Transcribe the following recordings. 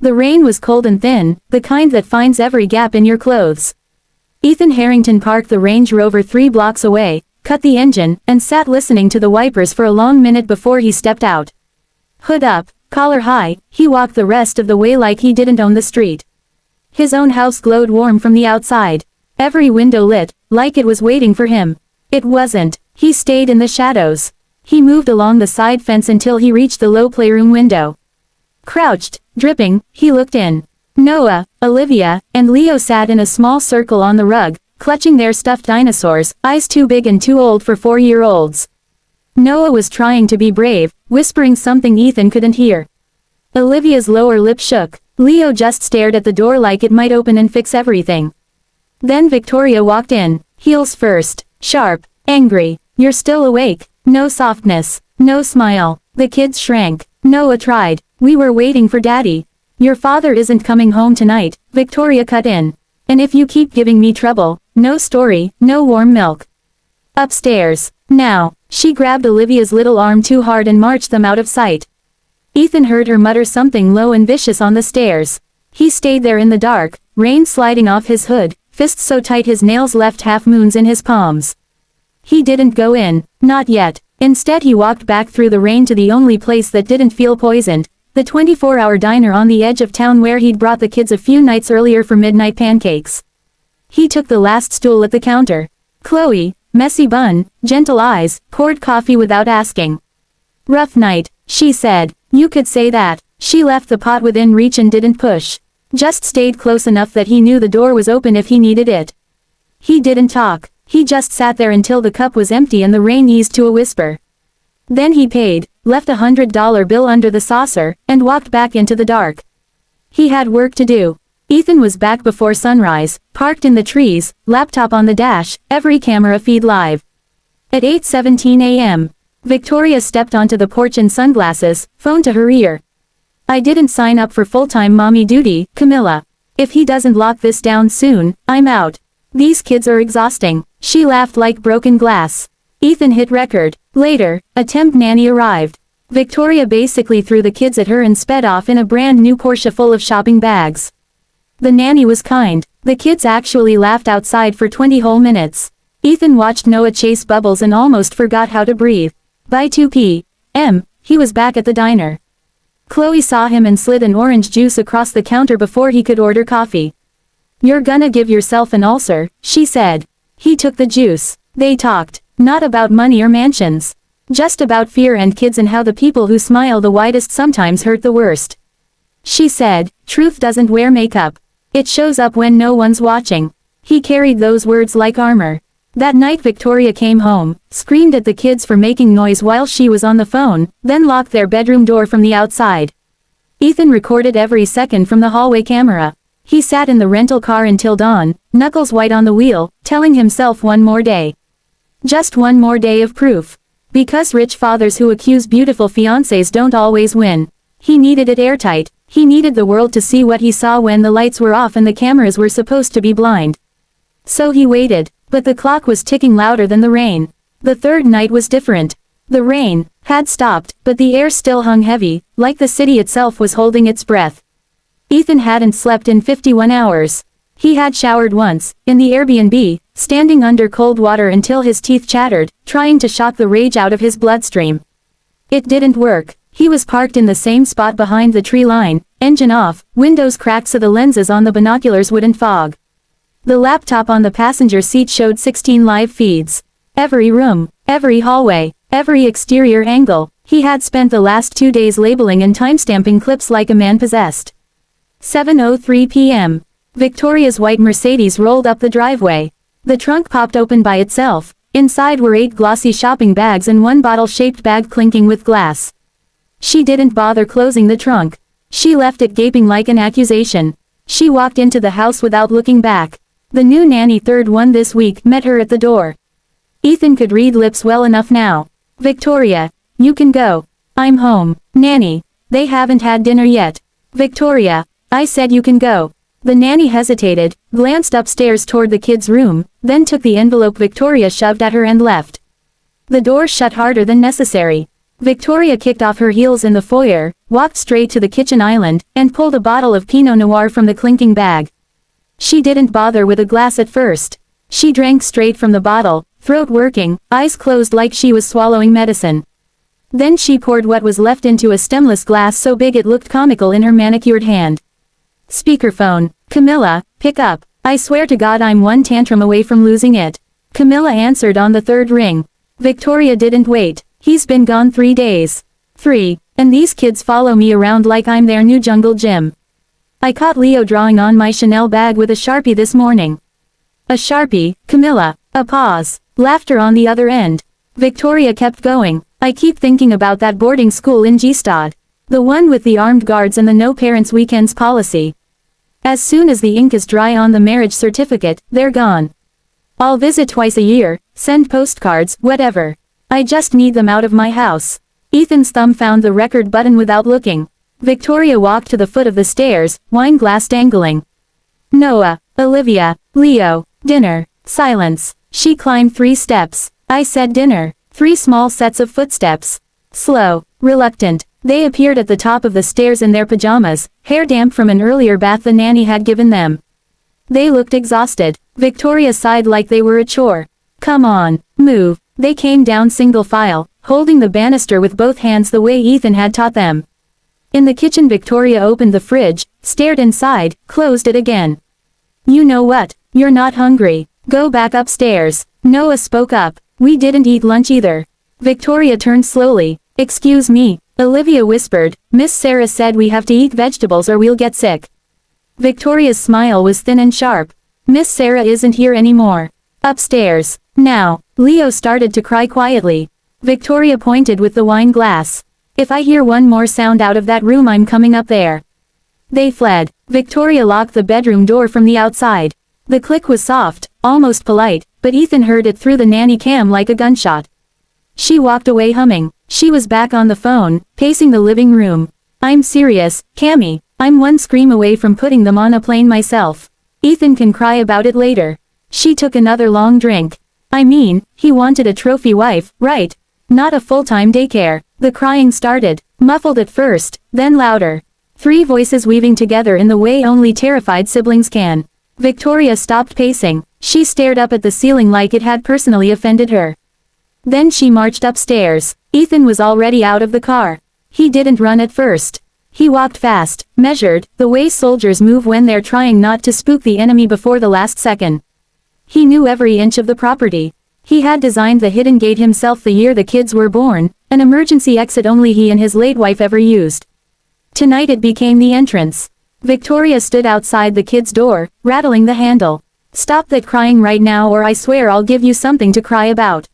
The rain was cold and thin, the kind that finds every gap in your clothes. Ethan Harrington parked the Range Rover 3 blocks away, cut the engine, and sat listening to the wipers for a long minute before he stepped out. Hood up, collar high, he walked the rest of the way like he didn't own the street. His own house glowed warm from the outside. Every window lit, like it was waiting for him. It wasn't. He stayed in the shadows. He moved along the side fence until he reached the low playroom window. Crouched, dripping, he looked in. Noah, Olivia, and Leo sat in a small circle on the rug, clutching their stuffed dinosaurs, eyes too big and too old for 4-year-olds. Noah was trying to be brave, whispering something Ethan couldn't hear. Olivia's lower lip shook. Leo just stared at the door like it might open and fix everything. Then Victoria walked in, heels first, sharp, angry. "You're still awake?" No softness, no smile. The kids shrank. Noah tried. "We were waiting for Daddy." "Your father isn't coming home tonight," Victoria cut in. "And if you keep giving me trouble, no story, no warm milk." Upstairs. Now. She grabbed Olivia's little arm too hard and marched them out of sight. Ethan heard her mutter something low and vicious on the stairs. He stayed there in the dark, rain sliding off his hood, fists so tight his nails left half-moons in his palms. He didn't go in, not yet. Instead he walked back through the rain to the only place that didn't feel poisoned, the 24-hour diner on the edge of town where he'd brought the kids a few nights earlier for midnight pancakes. He took the last stool at the counter. Chloe, messy bun, gentle eyes, poured coffee without asking. "Rough night," she said. "You could say that." She left the pot within reach and didn't push. Just stayed close enough that he knew the door was open if he needed it. He didn't talk. He just sat there until the cup was empty and the rain eased to a whisper. Then he paid, left a $100 bill under the saucer, and walked back into the dark. He had work to do. Ethan was back before sunrise, parked in the trees, laptop on the dash, every camera feed live. At 8:17 a.m. Victoria stepped onto the porch in sunglasses, phone to her ear. "I didn't sign up for full-time mommy duty, Camilla. If he doesn't lock this down soon, I'm out. These kids are exhausting." She laughed like broken glass. Ethan hit record. Later, a temp nanny arrived. Victoria basically threw the kids at her and sped off in a brand new Porsche full of shopping bags. The nanny was kind. The kids actually laughed outside for 20 whole minutes. Ethan watched Noah chase bubbles and almost forgot how to breathe. By 2 p.m., he was back at the diner. Chloe saw him and slid an orange juice across the counter before he could order coffee. "You're gonna give yourself an ulcer," she said. He took the juice. They talked. Not about money or mansions. Just about fear and kids and how the people who smile the widest sometimes hurt the worst. She said, "Truth doesn't wear makeup. It shows up when no one's watching." He carried those words like armor. That night Victoria came home, screamed at the kids for making noise while she was on the phone, then locked their bedroom door from the outside. Ethan recorded every second from the hallway camera. He sat in the rental car until dawn, knuckles white on the wheel, telling himself one more day. Just one more day of proof. Because rich fathers who accuse beautiful fiancés don't always win. He needed it airtight. He needed the world to see what he saw when the lights were off and the cameras were supposed to be blind. So he waited, but the clock was ticking louder than the rain. The third night was different. The rain had stopped, but the air still hung heavy, like the city itself was holding its breath. Ethan hadn't slept in 51 hours. He had showered once, in the Airbnb, standing under cold water until his teeth chattered, trying to shock the rage out of his bloodstream. It didn't work. He was parked in the same spot behind the tree line, engine off, windows cracked so the lenses on the binoculars wouldn't fog. The laptop on the passenger seat showed 16 live feeds. Every room, every hallway, every exterior angle. He had spent the last 2 days labeling and timestamping clips like a man possessed. 7:03 p.m. Victoria's white Mercedes rolled up the driveway. The trunk popped open by itself. Inside were 8 glossy shopping bags and 1 bottle-shaped bag clinking with glass. She didn't bother closing the trunk. She left it gaping like an accusation. She walked into the house without looking back. The new nanny, third one this week, met her at the door. Ethan could read lips well enough now. "Victoria, you can go. I'm home." "Nanny, they haven't had dinner yet." "Victoria, I said you can go." The nanny hesitated, glanced upstairs toward the kids' room, then took the envelope Victoria shoved at her and left. The door shut harder than necessary. Victoria kicked off her heels in the foyer, walked straight to the kitchen island, and pulled a bottle of Pinot Noir from the clinking bag. She didn't bother with a glass at first. She drank straight from the bottle, throat working, eyes closed like she was swallowing medicine. Then she poured what was left into a stemless glass so big it looked comical in her manicured hand. Speakerphone. Camilla, pick up. I swear to God I'm one tantrum away from losing it. Camilla answered on the third ring. Victoria didn't wait. He's been gone 3 days. 3. And these kids follow me around like I'm their new jungle gym. I caught Leo drawing on my Chanel bag with a Sharpie this morning. A Sharpie, Camilla. A pause. Laughter on the other end. Victoria kept going. I keep thinking about that boarding school in Gstaad. The one with the armed guards and the no parents weekends policy. As soon as the ink is dry on the marriage certificate, they're gone. I'll visit twice a year, send postcards, whatever. I just need them out of my house. Ethan's thumb found the record button without looking. Victoria walked to the foot of the stairs, wine glass dangling. Noah, Olivia, Leo, dinner, silence. She climbed 3 steps. I said dinner. 3 small sets of footsteps. Slow, reluctant. They appeared at the top of the stairs in their pajamas, hair damp from an earlier bath the nanny had given them. They looked exhausted. Victoria sighed like they were a chore. Come on, move. They came down single file, holding the banister with both hands the way Ethan had taught them. In the kitchen Victoria opened the fridge, stared inside, closed it again. You know what? You're not hungry. Go back upstairs. Noah spoke up. We didn't eat lunch either. Victoria turned slowly. Excuse me, Olivia whispered. Miss Sarah said we have to eat vegetables or we'll get sick. Victoria's smile was thin and sharp. Miss Sarah isn't here anymore. Upstairs. Now. Leo started to cry quietly. Victoria pointed with the wine glass. If I hear one more sound out of that room I'm coming up there. They fled. Victoria locked the bedroom door from the outside. The click was soft, almost polite, but Ethan heard it through the nanny cam like a gunshot. She walked away humming. She was back on the phone, pacing the living room. I'm serious, Cammy. I'm one scream away from putting them on a plane myself. Ethan can cry about it later. She took another long drink. I mean, he wanted a trophy wife, right? Not a full-time daycare. The crying started, muffled at first, then louder. 3 voices weaving together in the way only terrified siblings can. Victoria stopped pacing. She stared up at the ceiling like it had personally offended her. Then she marched upstairs. Ethan was already out of the car. He didn't run at first. He walked fast, measured, the way soldiers move when they're trying not to spook the enemy before the last second. He knew every inch of the property. He had designed the hidden gate himself the year the kids were born, an emergency exit only he and his late wife ever used. Tonight it became the entrance. Victoria stood outside the kid's door, rattling the handle. Stop that crying right now or I swear I'll give you something to cry about.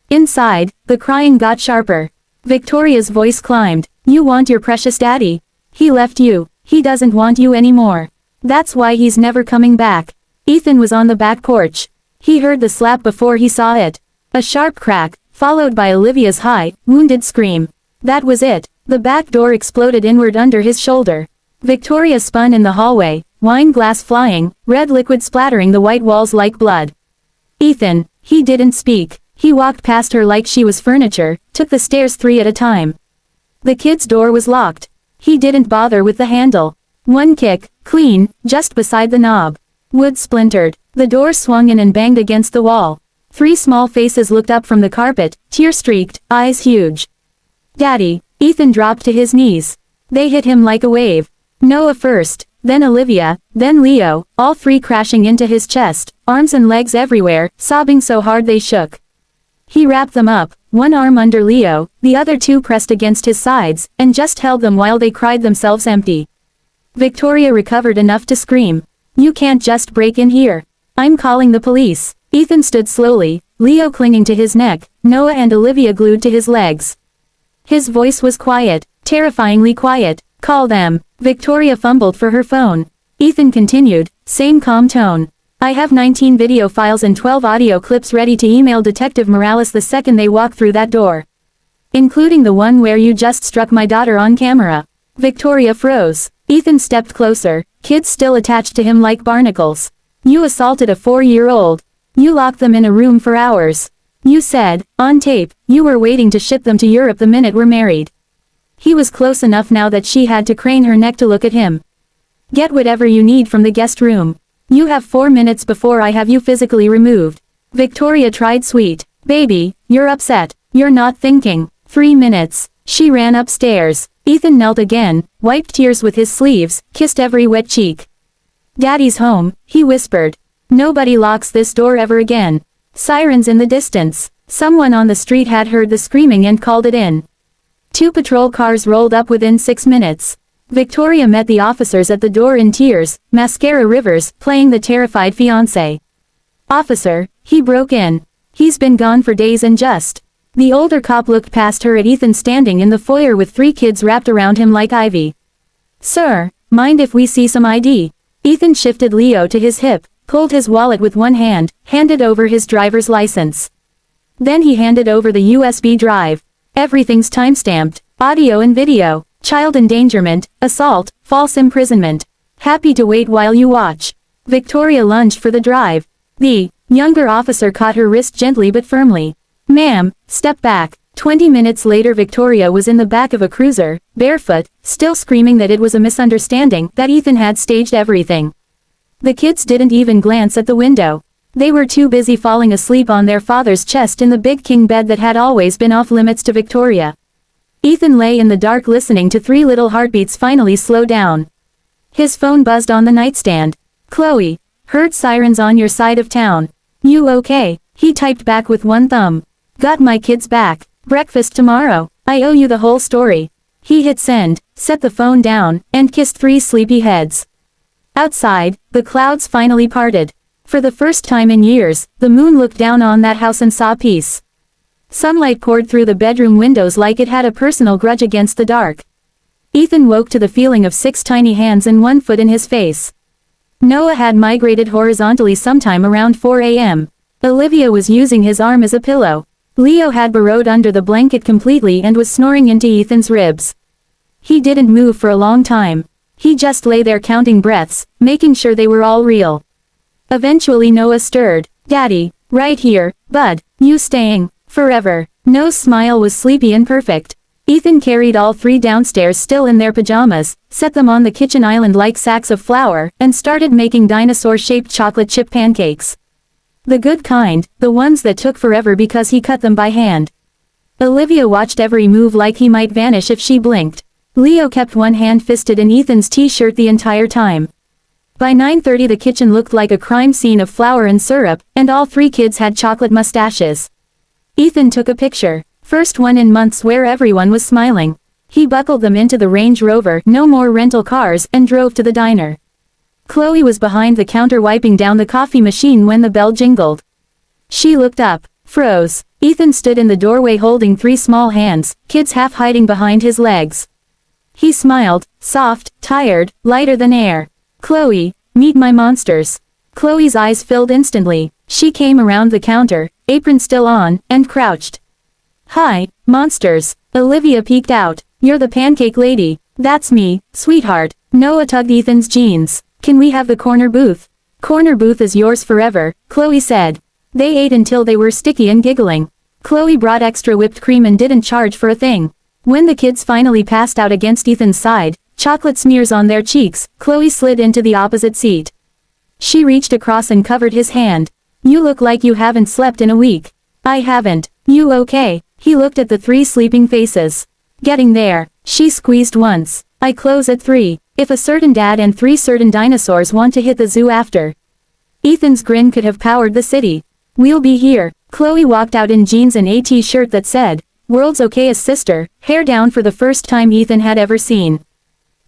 Inside, the crying got sharper. Victoria's voice climbed. You want your precious daddy. He left you. He doesn't want you anymore. That's why he's never coming back. Ethan was on the back porch. He heard the slap before he saw it. A sharp crack, followed by Olivia's high, wounded scream. That was it. The back door exploded inward under his shoulder. Victoria spun in the hallway, wine glass flying, red liquid splattering the white walls like blood. Ethan, he didn't speak. He walked past her like she was furniture, took the stairs 3 at a time. The kid's door was locked. He didn't bother with the handle. One kick, clean, just beside the knob. Wood splintered. The door swung in and banged against the wall. 3 small faces looked up from the carpet, tear-streaked, eyes huge. Daddy. Ethan dropped to his knees. They hit him like a wave. Noah first, then Olivia, then Leo, all 3 crashing into his chest, arms and legs everywhere, sobbing so hard they shook. He wrapped them up, one arm under Leo, the other 2 pressed against his sides, and just held them while they cried themselves empty. Victoria recovered enough to scream. You can't just break in here. I'm calling the police. Ethan stood slowly, Leo clinging to his neck, Noah and Olivia glued to his legs. His voice was quiet, terrifyingly quiet. Call them. Victoria fumbled for her phone. Ethan continued, same calm tone. I have 19 video files and 12 audio clips ready to email Detective Morales the second they walk through that door. Including the one where you just struck my daughter on camera. Victoria froze. Ethan stepped closer, kids still attached to him like barnacles. You assaulted a 4-year-old. You locked them in a room for hours. You said, on tape, you were waiting to ship them to Europe the minute we're married. He was close enough now that she had to crane her neck to look at him. Get whatever you need from the guest room. You have 4 minutes before I have you physically removed. Victoria tried sweet. Baby, you're upset. You're not thinking. 3 minutes. She ran upstairs. Ethan knelt again, wiped tears with his sleeves, kissed every wet cheek. Daddy's home, he whispered. Nobody locks this door ever again. Sirens in the distance. Someone on the street had heard the screaming and called it in. 2 patrol cars rolled up within 6 minutes. Victoria met the officers at the door in tears, mascara rivers, playing the terrified fiancé. Officer, he broke in. He's been gone for days and just. The older cop looked past her at Ethan standing in the foyer with 3 kids wrapped around him like ivy. Sir, mind if we see some ID? Ethan shifted Leo to his hip, pulled his wallet with one hand, handed over his driver's license. Then he handed over the USB drive. Everything's timestamped, audio and video, child endangerment, assault, false imprisonment. Happy to wait while you watch. Victoria lunged for the drive. The younger officer caught her wrist gently but firmly. Ma'am, step back. 20 minutes later Victoria was in the back of a cruiser, barefoot, still screaming that it was a misunderstanding, that Ethan had staged everything. The kids didn't even glance at the window. They were too busy falling asleep on their father's chest in the big king bed that had always been off limits to Victoria. Ethan lay in the dark listening to 3 little heartbeats finally slow down. His phone buzzed on the nightstand. Chloe, heard sirens on your side of town. You okay? He typed back with one thumb. Got my kids back. Breakfast tomorrow. I owe you the whole story. He hit send, set the phone down, and kissed 3 sleepy heads. Outside, the clouds finally parted. For the first time in years, the moon looked down on that house and saw peace. Sunlight poured through the bedroom windows like it had a personal grudge against the dark. Ethan woke to the feeling of 6 tiny hands and 1 foot in his face. Noah had migrated horizontally sometime around 4 a.m. Olivia was using his arm as a pillow. Leo had burrowed under the blanket completely and was snoring into Ethan's ribs. He didn't move for a long time. He just lay there counting breaths, making sure they were all real. Eventually Noah stirred. Daddy, right here, bud, you staying, forever. Noah's smile was sleepy and perfect. Ethan carried all 3 downstairs still in their pajamas, set them on the kitchen island like sacks of flour, and started making dinosaur-shaped chocolate chip pancakes. The good kind, the ones that took forever because he cut them by hand. Olivia watched every move like he might vanish if she blinked. Leo kept one hand fisted in Ethan's t-shirt the entire time. By 9:30 the kitchen looked like a crime scene of flour and syrup, and all 3 kids had chocolate mustaches. Ethan took a picture. First one in months where everyone was smiling. He buckled them into the Range Rover, no more rental cars, and drove to the diner. Chloe was behind the counter wiping down the coffee machine when the bell jingled. She looked up, froze. Ethan stood in the doorway holding 3 small hands, kids half hiding behind his legs. He smiled, soft, tired, lighter than air. Chloe, meet my monsters. Chloe's eyes filled instantly. She came around the counter, apron still on, and crouched. Hi, monsters. Olivia peeked out. You're the pancake lady. That's me, sweetheart. Noah tugged Ethan's jeans. Can we have the corner booth? Corner booth is yours forever, Chloe said. They ate until they were sticky and giggling. Chloe brought extra whipped cream and didn't charge for a thing. When the kids finally passed out against Ethan's side, chocolate smears on their cheeks, Chloe slid into the opposite seat. She reached across and covered his hand. You look like you haven't slept in a week. I haven't. You okay? He looked at the 3 sleeping faces. Getting there. She squeezed once. I close at 3. If a certain dad and 3 certain dinosaurs want to hit the zoo after. Ethan's grin could have powered the city. We'll be here. Chloe walked out in jeans and a t-shirt that said, World's okayest sister, hair down for the first time Ethan had ever seen.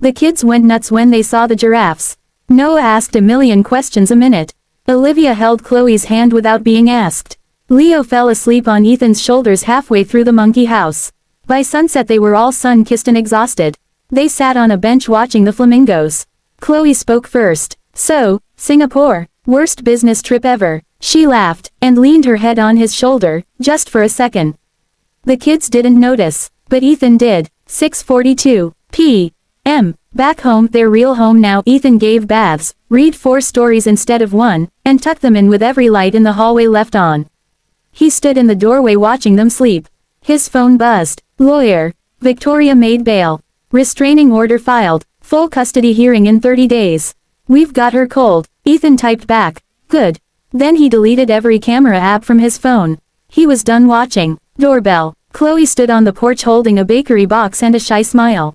The kids went nuts when they saw the giraffes. Noah asked a million questions a minute. Olivia held Chloe's hand without being asked. Leo fell asleep on Ethan's shoulders halfway through the monkey house. By sunset they were all sun-kissed and exhausted. They sat on a bench watching the flamingos. Chloe spoke first. So, Singapore, worst business trip ever. She laughed, and leaned her head on his shoulder, just for a second. The kids didn't notice, but Ethan did. 6:42 p.m. Back home, their real home now. Ethan gave baths, read 4 stories instead of 1, and tucked them in with every light in the hallway left on. He stood in the doorway watching them sleep. His phone buzzed. Lawyer. Victoria made bail. Restraining order filed. Full custody hearing in 30 days. We've got her cold. Ethan typed back. Good. Then he deleted every camera app from his phone. He was done watching. Doorbell. Chloe stood on the porch holding a bakery box and a shy smile.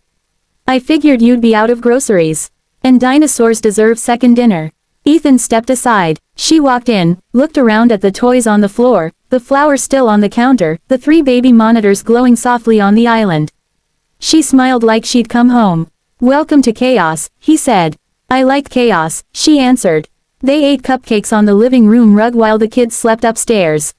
I figured you'd be out of groceries. And dinosaurs deserve second dinner. Ethan stepped aside. She walked in, looked around at the toys on the floor, the flowers still on the counter, the 3 baby monitors glowing softly on the island. She smiled like she'd come home. Welcome to chaos, he said. I like chaos, she answered. They ate cupcakes on the living room rug while the kids slept upstairs.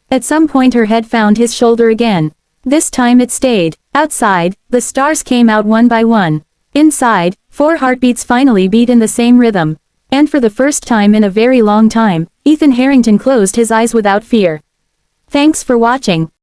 At some point her head found his shoulder again. This time it stayed. Outside, the stars came out one by one. Inside, 4 heartbeats finally beat in the same rhythm. And for the first time in a very long time, Ethan Harrington closed his eyes without fear. Thanks for watching.